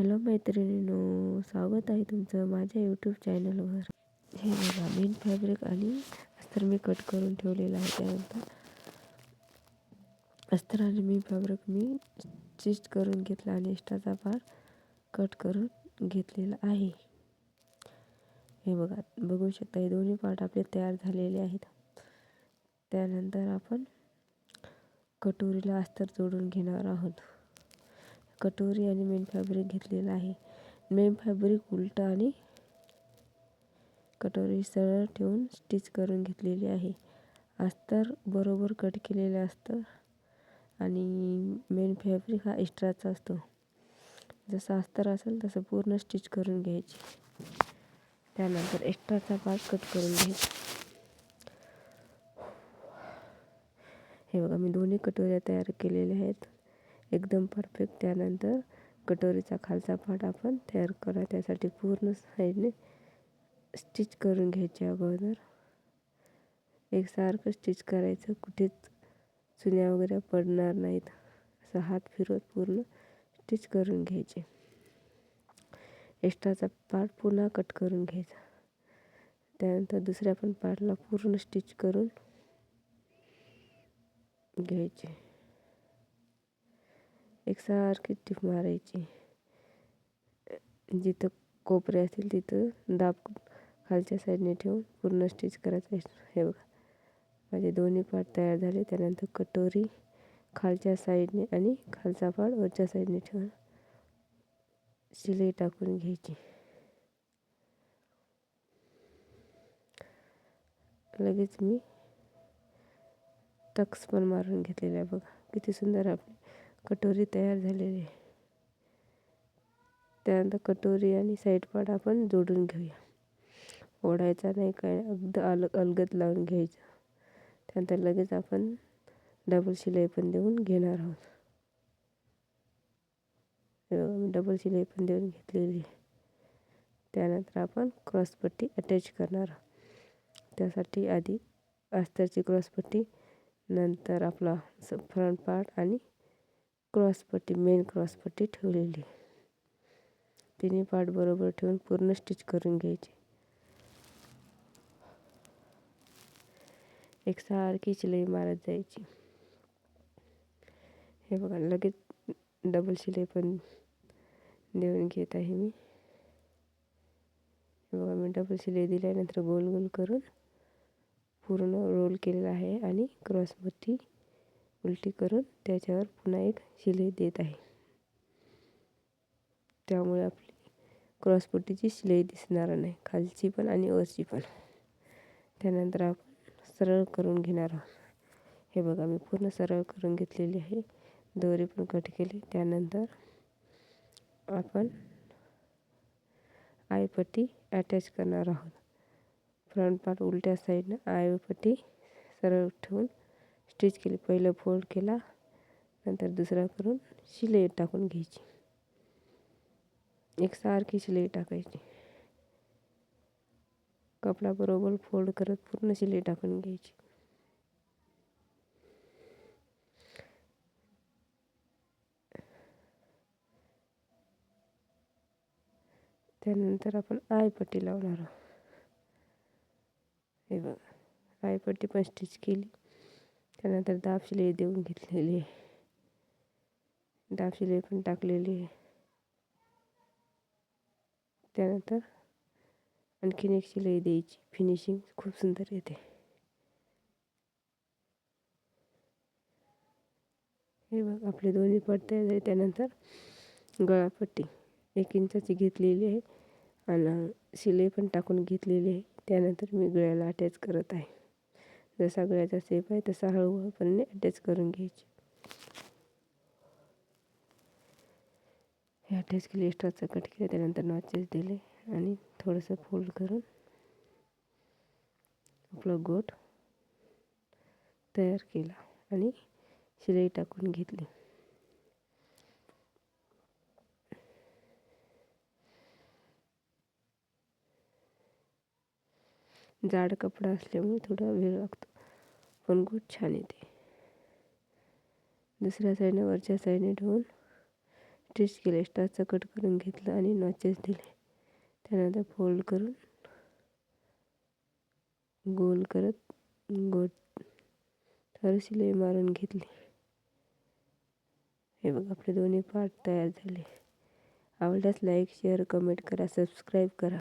Hello मैत्रिणींनो, स्वागत आहे तुमचं माझ्या यूट्यूब चॅनलवर. हे बघा, मेन फॅब्रिक आणि अस्तर मी कट करून ठेवलेलं आहे. त्यानंतर अस्तर आणि मेन फॅब्रिक मी स्टिच करून घेतला आणि एक्स्ट्राचा पार्ट कट करून घेतलेला आहे. हे बघा, बघू शकता हे दोन्ही पार्ट आपले तयार झालेले आहेत. त्यानंतर आपण कटोरीला अस्तर जोडून घेणार आहोत. कटोरी आणि मेन फॅब्रिक घेतलेला आहे. मेन फॅब्रिक उलटा आणि कटोरी सरळ ठेवून स्टिच करून घेतलेली आहे. अस्तर बरोबर कट केलेलं असतं आणि मेन फॅब्रिक हा एक्स्ट्राचा असतो. जसं अस्तर असेल तसं पूर्ण स्टिच करून घ्यायची. त्यानंतर एक्स्ट्राचा पार्ट कट करून घ्यायचा. हे बघा, मी दोन्ही कटोऱ्या तयार केलेल्या आहेत, एकदम परफेक्ट. त्यानंतर कटोरीचा खालचा पार्ट आपण तयार करा. त्यासाठी पूर्ण साईडने स्टिच करून घ्यायचे. अगोदर एकसारखं स्टिच करायचं, कुठेच चुन्या वगैरे पडणार नाहीत. असं हात फिरवत पूर्ण स्टिच करून घ्यायचे. एक्स्ट्राचा पार्ट पुन्हा कट करून घ्यायचा. त्यानंतर दुसऱ्या पण पार्टला पूर्ण स्टिच करून घ्यायचे. एकसारखी टिप मारायची. जिथं कोपरे असतील तिथं दाब खालच्या साईडने ठेवून पूर्ण स्टिच करायचं. हे बघा, माझे दोन्ही पार्ट तयार झाले. त्यानंतर कटोरी खालच्या साईडने आणि खालचा पार्ट वरच्या साईडने ठेवून शिलाई टाकून घ्यायची. लगेच मी टक्स पण मारून घेतलेला आहे. बघा किती सुंदर आपली कटोरी तयार झालेली आहे. त्यानंतर कटोरी आणि साईड पार्ट आपण जोडून घेऊया. ओढायचा नाही, काय अगदी अलगद लावून घ्यायचं. त्यानंतर लगेच आपण डबल शिलाई पण देऊन घेणार आहोत. डबल शिलाई पण देऊन घेतलेली आहे. त्यानंतर आपण क्रॉसपट्टी अटॅच करणार आहोत. त्यासाठी आधी अस्तरची क्रॉसपट्टी, नंतर आपला फ्रंट पार्ट आणि क्रॉसपट्टी, मेन क्रॉसपट्टी ठेवलेली. तिन्ही पार्ट बरोबर ठेवून पूर्ण स्टिच करून घ्यायची. एकसारखी शिलाई मारत जायची. हे बघा, लगेच डबल शिलाई पण देऊन घेत आहे मी. हे बघा, मी डबल शिलाई दिल्यानंतर गोल गोल करून पूर्ण रोल केलेला आहे आणि क्रॉसपट्टी उलटी करून त्याच्यावर पुन्हा एक शिलाई देत आहे. त्यामुळे आपली क्रॉसपट्टीची शिलाई दिसणार नाही, खालची पण आणि वरची पण. त्यानंतर आपण सरळ करून घेणार आहोत. हे बघा, मी पूर्ण सरळ करून घेतलेली आहे. दोरी पण कट केली. त्यानंतर आपण आयपट्टी अटॅच करणार आहोत. फ्रंट पार्ट उलट्या साईडनं आयपट्टी सरळ ठेवून स्टिच केली. पहिलं फोल्ड केला, नंतर दुसरा करून शिलाई टाकून घ्यायची. एकसारखी शिलाई टाकायची. कपडा बरोबर फोल्ड करत पूर्ण शिलाई टाकून घ्यायची. त्यानंतर आपण आयपट्टी लावणार आहोत. हे बघा, आयपट्टी पण स्टिच केली. त्यानंतर दाब शिलाई देऊन घेतलेली आहे. दाब शिलाई पण टाकलेली आहे. त्यानंतर आणखीन एक शिलाई द्यायची. फिनिशिंग खूप सुंदर येते. हे बघ, आपले दोन्ही पार्ट तयार झाले. त्यानंतर गळापट्टी 1 इंचाची घेतलेली आहे आणि शिलाई पण टाकून घेतलेली आहे. त्यानंतर मी गळ्याला अटॅच करत आहे. जसा गळ्याचा शेप आहे तसा हळूहळूपणे अटॅच करून घ्यायची. हे अटॅच केले, एक्स्ट्राचं कट केलं. त्यानंतर नॉचेस दिले आणि थोडंसं फोल्ड करून आपलं गोट तयार केला आणि शिलाई टाकून घेतली. जाड कपडा असल्यामुळे थोडा वेळ लागतो, पण गोट छान येते. दुसऱ्या साईडने वरच्या साईडने ठेवून स्टिच केले, एक्स्ट्राचं कट करून घेतलं आणि नॉचेस दिले. त्यानंतर फोल्ड करून गोल करत तर शिलाई मारून घेतली. हे बघ आपले दोन्ही पार्ट तयार झाले. आवडल्यास लाईक, शेअर, कमेंट करा, सबस्क्राईब करा.